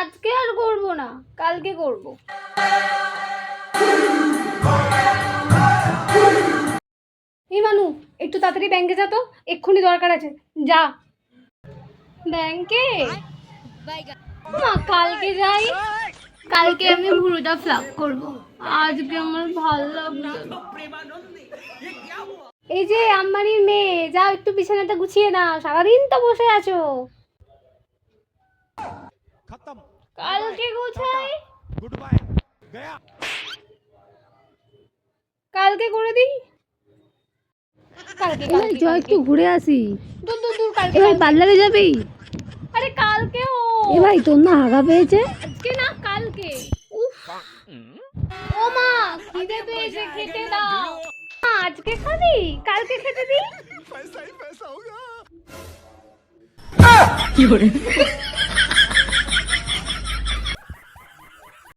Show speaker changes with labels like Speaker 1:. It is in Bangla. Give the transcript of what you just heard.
Speaker 1: আজকে আর করব না, কালকে করব। এই মানু, একটু তাড়াতাড়ি ব্যাংকে যা তো, এক্ষুনি দরকার আছে, যা। ব্যাংকে? মা কালকে যাই, কালকে আমি ভুরুটা ফ্লাপ করব, আজকে আমার ভালো লাগছে না। এই যে আম্মানির মেয়ে, যাও একটু বিছানাটা গুছিয়ে নাও, সারাদিন তো বসে আছো। কালকে গোছাই, কালকে করে দিই। কালকে কালকে
Speaker 2: চ একটু ঘুরে আসি।
Speaker 1: দূর দূর দূর, কালকে।
Speaker 2: এ ভাই পার্লারে যাবি?
Speaker 1: আরে কালকেও।
Speaker 2: এ ভাই তোর না হাগা পেয়েছে?
Speaker 1: আজকে না, কালকে। উফ, ও মা খিদে পেয়েছে, খেতে দাও। মা আজকে খাবি, কালকে খেতে দিই।